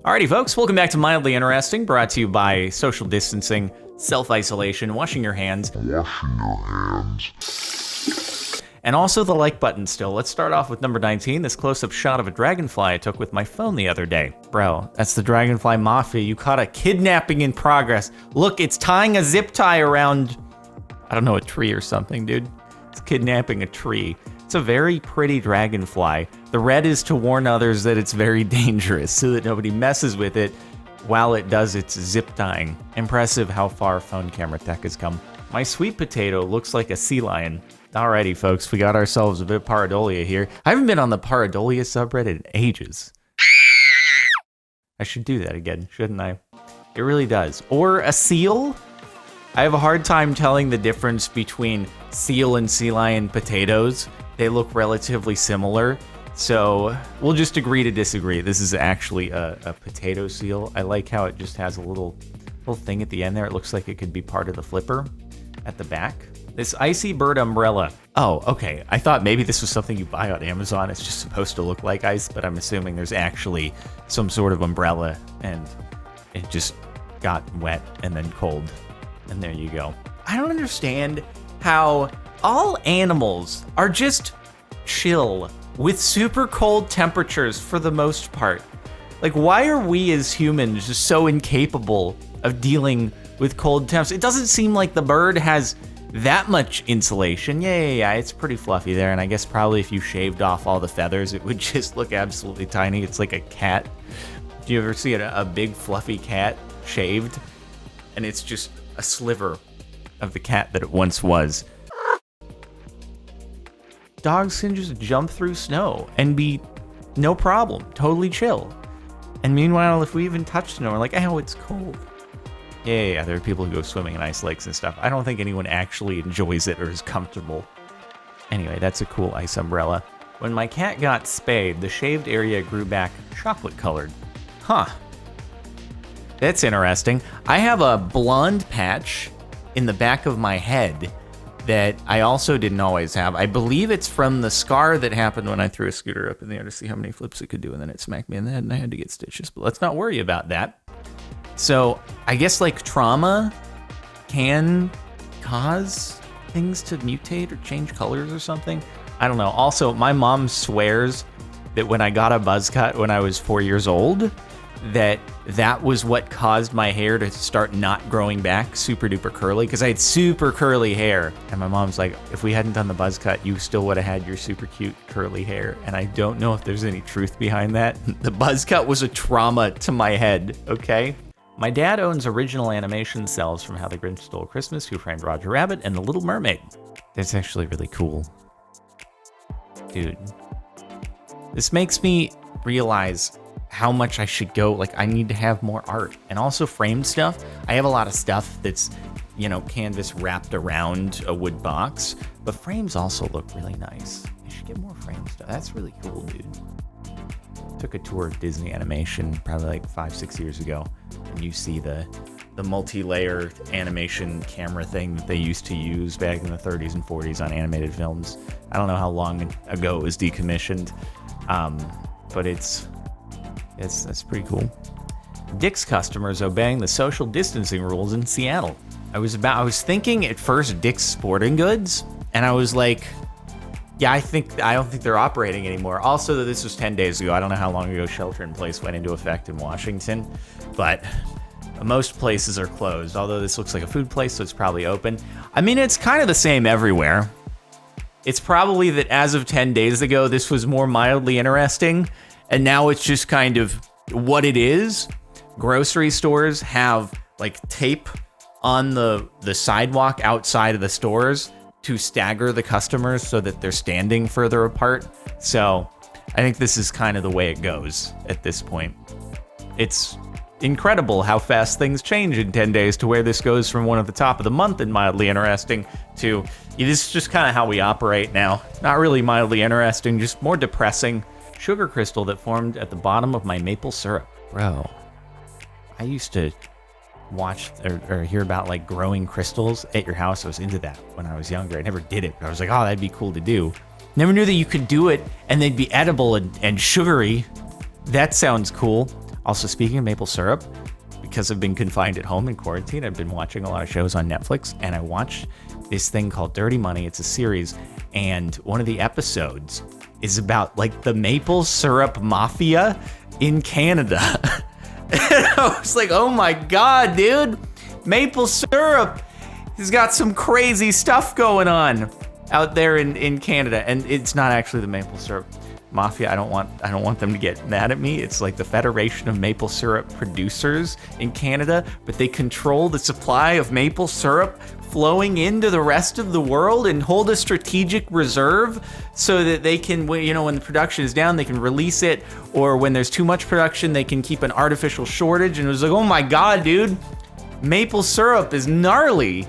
Alrighty, folks, welcome back to Mildly Interesting, brought to you by social distancing, self-isolation, washing your hands. And also the like button still. Let's start off with number 19, this close-up shot of a dragonfly I took with my phone the other day. Bro, that's the Dragonfly Mafia. You caught a kidnapping in progress. Look, it's tying a zip tie around, I don't know, a tree or something, dude. It's kidnapping a tree. It's a very pretty dragonfly. The red is to warn others that it's very dangerous so that nobody messes with it while it does its zip tying. Impressive how far phone camera tech has come. My sweet potato looks like a sea lion. Alrighty, folks, we got ourselves a bit of pareidolia here. I haven't been on the pareidolia subreddit in ages. I should do that again, shouldn't I? It really does. Or a seal? I have a hard time telling the difference between seal and sea lion potatoes. They look relatively similar, so we'll just agree to disagree. This is actually a potato seal. I like how it just has a little thing at the end there. It looks like it could be part of the flipper at the back. This icy Bert Umbrella. Oh, okay. I thought maybe this was something you buy on Amazon. It's just supposed to look like ice, but I'm assuming there's actually some sort of umbrella, and it just got wet and then cold. And there you go. I don't understand how all animals are just chill with super cold temperatures for the most part. Like, why are we as humans just so incapable of dealing with cold temps? It doesn't seem like the bird has that much insulation. Yeah, it's pretty fluffy there, and I guess probably if you shaved off all the feathers, it would just look absolutely tiny. It's like a cat. Do you ever see a big fluffy cat shaved? And it's just a sliver of the cat that it once was. Dogs can just jump through snow and be no problem, totally chill. And meanwhile, if we even touch snow, we're like, oh, it's cold. Yeah, there are people who go swimming in ice lakes and stuff. I don't think anyone actually enjoys it or is comfortable. Anyway, that's a cool ice umbrella. When my cat got spayed, the shaved area grew back chocolate colored. Huh. That's interesting. I have a blonde patch in the back of my head that I also didn't always have. I believe it's from the scar that happened when I threw a scooter up in the air to see how many flips it could do, and then it smacked me in the head and I had to get stitches. But let's not worry about that. So I guess like trauma can cause things to mutate or change colors or something. I don't know. Also, my mom swears that when I got a buzz cut when I was 4 years old, that was what caused my hair to start not growing back super duper curly, because I had super curly hair. And my mom's like, if we hadn't done the buzz cut, you still would have had your super cute curly hair. And I don't know if there's any truth behind that. The buzz cut was a trauma to my head, okay? My dad owns original animation cells from How the Grinch Stole Christmas, Who Framed Roger Rabbit, and The Little Mermaid. That's actually really cool. Dude. This makes me realize how much I should go. Like, I need to have more art and also framed stuff. I have a lot of stuff that's, canvas wrapped around a wood box, but frames also look really nice. I should get more frame stuff. That's really cool, dude. Took a tour of Disney Animation probably like 5-6 years ago, and you see the multi-layer animation camera thing that they used to use back in the 30s and 40s on animated films. I don't know how long ago it was decommissioned, but it's pretty cool. Dick's customers obeying the social distancing rules in Seattle. I was thinking at first Dick's Sporting Goods, and I was like, yeah, I don't think they're operating anymore. Also, this was 10 days ago. I don't know how long ago shelter in place went into effect in Washington, but most places are closed, although this looks like a food place, so it's probably open. I mean, it's kind of the same everywhere. It's probably that as of 10 days ago, this was more mildly interesting, and now it's just kind of what it is. Grocery stores have like tape on the sidewalk outside of the stores to stagger the customers so that they're standing further apart. So I think this is kind of the way it goes at this point. It's incredible how fast things change in 10 days to where this goes from one at the top of the month and mildly interesting to this is just kind of how we operate now. Not really mildly interesting, just more depressing. Sugar crystal that formed at the bottom of my maple syrup. Bro, I used to watch or hear about like growing crystals at your house. I was into that when I was younger. I never did it, but I was like, oh, that'd be cool to do. Never knew that you could do it and they'd be edible and sugary. That sounds cool. Also, speaking of maple syrup, because I've been confined at home in quarantine, I've been watching a lot of shows on Netflix, and I watched this thing called Dirty Money. It's a series, and one of the episodes is about like the maple syrup mafia in Canada. And I was like, oh my God, dude, maple syrup has got some crazy stuff going on out there in Canada. And it's not actually the maple syrup mafia. I don't want them to get mad at me. It's like the Federation of Maple Syrup Producers in Canada, but they control the supply of maple syrup flowing into the rest of the world and hold a strategic reserve so that they can, you know, when the production is down, they can release it, or when there's too much production, they can keep an artificial shortage. And it was like, oh my God, dude, maple syrup is gnarly.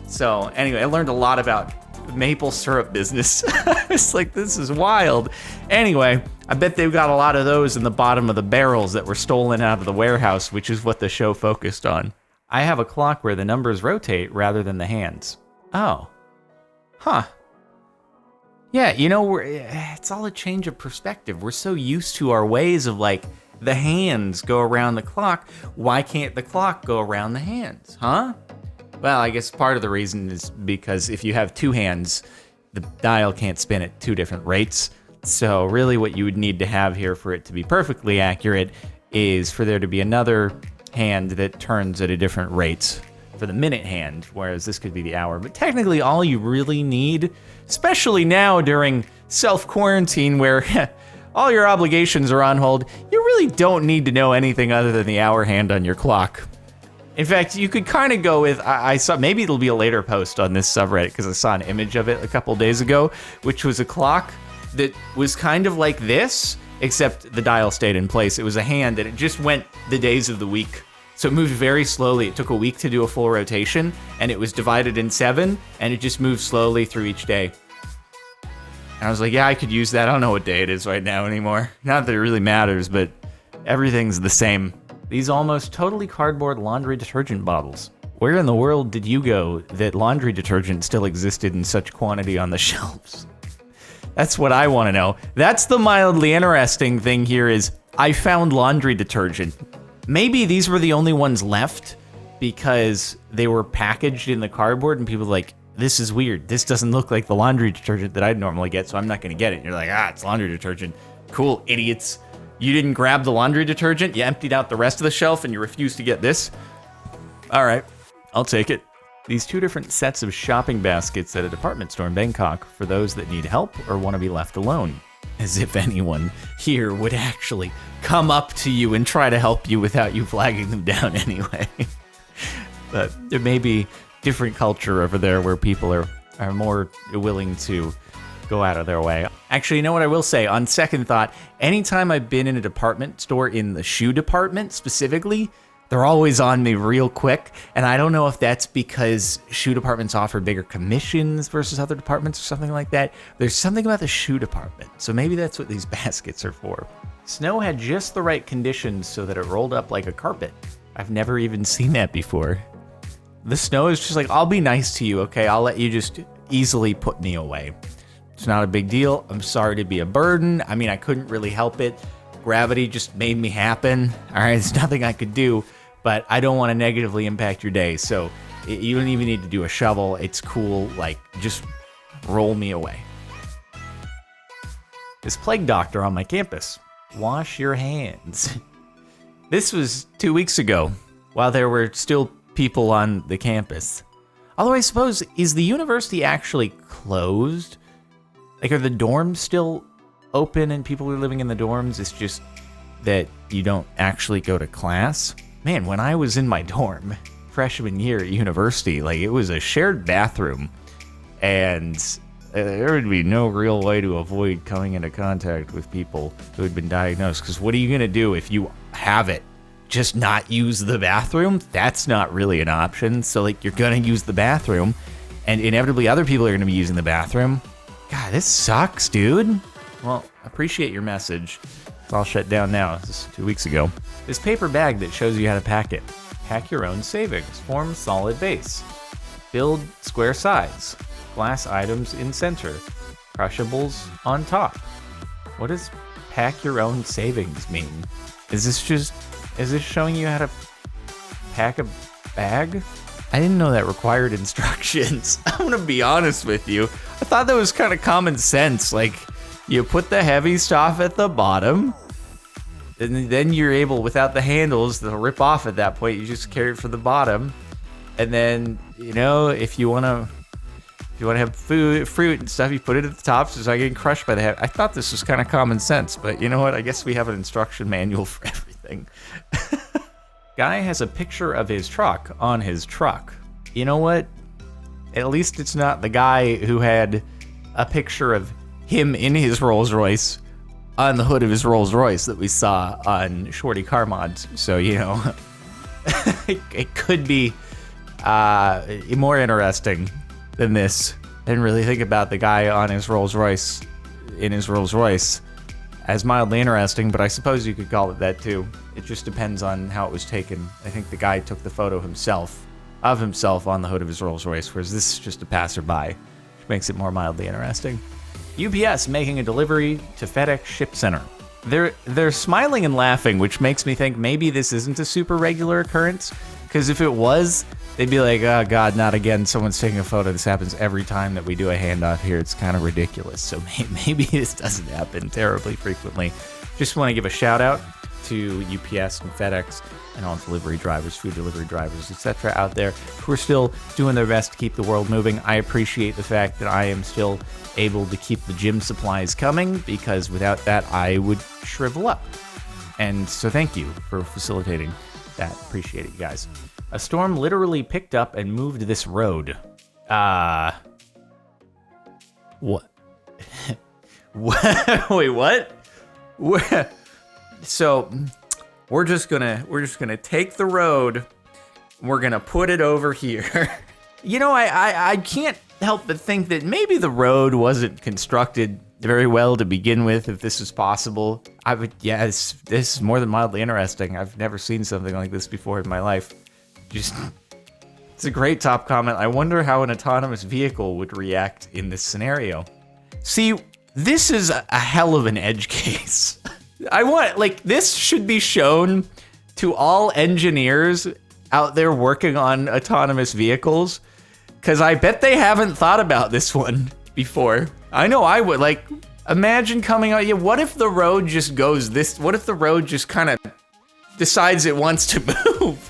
So anyway, I learned a lot about maple syrup business. It's like, this is wild. Anyway, I bet they've got a lot of those in the bottom of the barrels that were stolen out of the warehouse, which is what the show focused on. I have a clock where the numbers rotate rather than the hands. Oh. Huh. Yeah, you know, it's all a change of perspective. We're so used to our ways of like, the hands go around the clock. Why can't the clock go around the hands, huh? Well, I guess part of the reason is because if you have two hands, the dial can't spin at two different rates. So really what you would need to have here for it to be perfectly accurate is for there to be another hand that turns at a different rate for the minute hand, whereas this could be the hour. But technically all you really need, especially now during self-quarantine where all your obligations are on hold, you really don't need to know anything other than the hour hand on your clock. In fact, you could kind of go with, I saw, maybe it'll be a later post on this subreddit because I saw an image of it a couple days ago, which was a clock that was kind of like this, except the dial stayed in place. It was a hand and it just went the days of the week. So it moved very slowly. It took a week to do a full rotation and it was divided in 7 and it just moved slowly through each day. And I was like, yeah, I could use that. I don't know what day it is right now anymore. Not that it really matters, but everything's the same. These almost totally cardboard laundry detergent bottles. Where in the world did you go that laundry detergent still existed in such quantity on the shelves? That's what I want to know. That's the mildly interesting thing here is I found laundry detergent. Maybe these were the only ones left because they were packaged in the cardboard and people were like, this is weird. This doesn't look like the laundry detergent that I'd normally get, so I'm not going to get it. And you're like, it's laundry detergent. Cool, idiots. You didn't grab the laundry detergent, you emptied out the rest of the shelf, and you refused to get this? All right, I'll take it. These two different sets of shopping baskets at a department store in Bangkok for those that need help or want to be left alone. As if anyone here would actually come up to you and try to help you without you flagging them down anyway. But there may be different culture over there where people are more willing to go out of their way. Actually, you know what I will say? On second thought, anytime I've been in a department store in the shoe department specifically, they're always on me real quick. And I don't know if that's because shoe departments offer bigger commissions versus other departments or something like that. There's something about the shoe department. So maybe that's what these baskets are for. Snow had just the right conditions so that it rolled up like a carpet. I've never even seen that before. The snow is just like, I'll be nice to you, okay? I'll let you just easily put me away. It's not a big deal. I'm sorry to be a burden. I mean, I couldn't really help it. Gravity just made me happen. All right, there's nothing I could do, but I don't want to negatively impact your day. So you don't even need to do a shovel. It's cool. Like, just roll me away. This plague doctor on my campus. Wash your hands. This was 2 weeks ago while there were still people on the campus. Although I suppose, is the university actually closed? Like, are the dorms still open and people are living in the dorms? It's just that you don't actually go to class? Man, when I was in my dorm, freshman year at university, like, it was a shared bathroom. And there would be no real way to avoid coming into contact with people who had been diagnosed. Because what are you going to do if you have it? Just not use the bathroom? That's not really an option. So, like, you're going to use the bathroom. And inevitably other people are going to be using the bathroom. God, this sucks, dude. Well, appreciate your message. It's all shut down now. This is 2 weeks ago. This paper bag that shows you how to pack it. Pack your own savings. Form solid base. Build square sides. Glass items in center. Crushables on top. What does pack your own savings mean? Is this showing you how to pack a bag? I didn't know that required instructions. I'm gonna be honest with you. I thought that was kind of common sense. Like, you put the heavy stuff at the bottom, and then you're able, without the handles, they'll rip off at that point. You just carry it from the bottom. And then, you know, if you wanna have fruit and stuff, you put it at the top so it's not getting crushed by the head. I thought this was kind of common sense, but you know what? I guess we have an instruction manual for everything. Guy has a picture of his truck on his truck. You know what? At least it's not the guy who had a picture of him in his Rolls Royce on the hood of his Rolls Royce that we saw on Shorty Car Mods. So, you know, it could be more interesting than this. Didn't really think about the guy on his Rolls Royce, in his Rolls Royce, as mildly interesting, but I suppose you could call it that too. It just depends on how it was taken. I think the guy took the photo himself, of himself on the hood of his Rolls Royce, whereas this is just a passerby, which makes it more mildly interesting. UPS making a delivery to FedEx Ship Center. They're smiling and laughing, which makes me think maybe this isn't a super regular occurrence, because if it was, they'd be like, oh God, not again, someone's taking a photo. This happens every time that we do a handoff here. It's kind of ridiculous. So maybe this doesn't happen terribly frequently. Just want to give a shout out to UPS and FedEx and all delivery drivers, food delivery drivers, etc. out there who are still doing their best to keep the world moving. I appreciate the fact that I am still able to keep the gym supplies coming, because without that, I would shrivel up. And so thank you for facilitating that. Appreciate it, you guys. A storm literally picked up and moved this road. What? Wait, what? So we're just gonna take the road. We're gonna put it over here. You know, I can't help but think that maybe the road wasn't constructed very well to begin with, if this is possible. This is more than mildly interesting. I've never seen something like this before in my life. It's a great top comment. I wonder how an autonomous vehicle would react in this scenario. See, this is a hell of an edge case. This should be shown to all engineers out there working on autonomous vehicles, because I bet they haven't thought about this one before. I know I would. Like, imagine coming out, what if the road just goes this, what if the road just kind of decides it wants to move?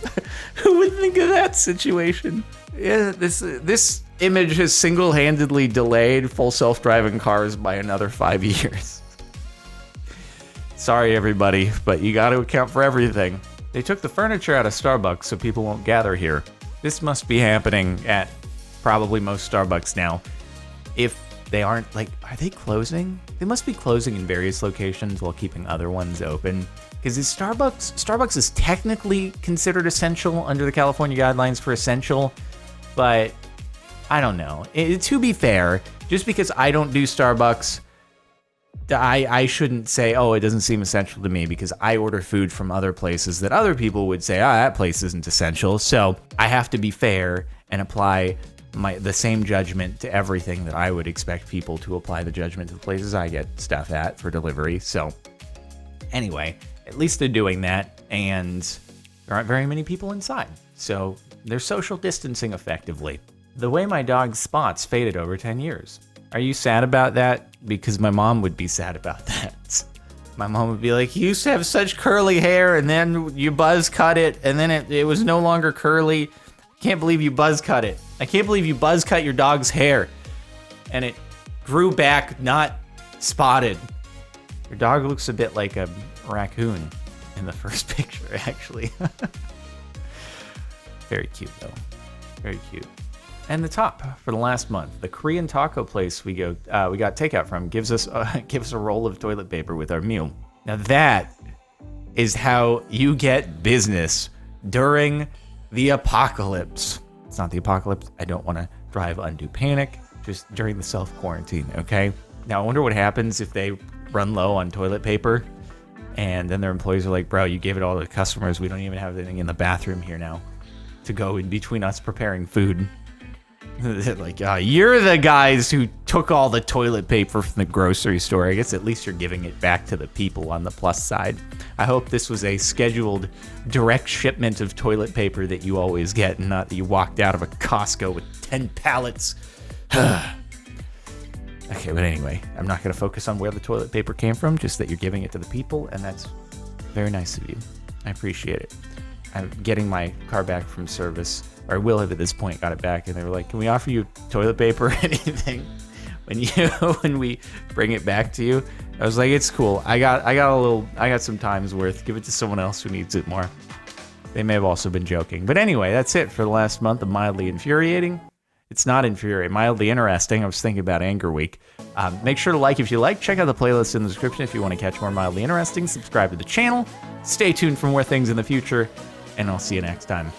Who would think of that situation? Yeah, this image has single-handedly delayed full self-driving cars by another 5 years. Sorry, everybody, but you got to account for everything. They took the furniture out of Starbucks so people won't gather here. This must be happening at probably most Starbucks now. If they aren't, are they closing? They must be closing in various locations while keeping other ones open. Because Starbucks is technically considered essential under the California guidelines for essential, but I don't know. To be fair, just because I don't do Starbucks, I shouldn't say, oh, it doesn't seem essential to me, because I order food from other places that other people would say, that place isn't essential. So I have to be fair and apply the same judgment to everything that I would expect people to apply the judgment to the places I get stuff at for delivery. So anyway, at least they're doing that, and there aren't very many people inside. So they're social distancing effectively. The way my dog's spots faded over 10 years. Are you sad about that? Because my mom would be sad about that. My mom would be like, you used to have such curly hair, and then you buzz cut it, and then it was no longer curly. Can't believe you buzz cut it. I can't believe you buzz cut your dog's hair, and it grew back, not spotted. Your dog looks a bit like a raccoon in the first picture, actually. Very cute, though. Very cute. And the top for the last month, the Korean taco place we got takeout from gives us a roll of toilet paper with our meal. Now that is how you get business during the apocalypse. It's not the apocalypse. I don't want to drive undue panic. Just during the self-quarantine, okay? Now I wonder what happens if they run low on toilet paper, and then their employees are like, bro, you gave it all to the customers. We don't even have anything in the bathroom here now to go in between us preparing food. Like, you're the guys who took all the toilet paper from the grocery store. I guess at least you're giving it back to the people on the plus side. I hope this was a scheduled direct shipment of toilet paper that you always get, and not that you walked out of a Costco with 10 pallets. Okay, but anyway, I'm not going to focus on where the toilet paper came from, just that you're giving it to the people, and that's very nice of you. I appreciate it. I'm getting my car back from service, or I will have at this point got it back, and they were like, can we offer you toilet paper or anything when we bring it back to you? I was like, it's cool. I got some time's worth. Give it to someone else who needs it more. They may have also been joking. But anyway, that's it for the last month of Mildly Infuriating. It's not infuriating, mildly interesting. I was thinking about Anger Week. Make sure to like if you like. Check out the playlist in the description if you want to catch more Mildly Interesting. Subscribe to the channel. Stay tuned for more things in the future, and I'll see you next time.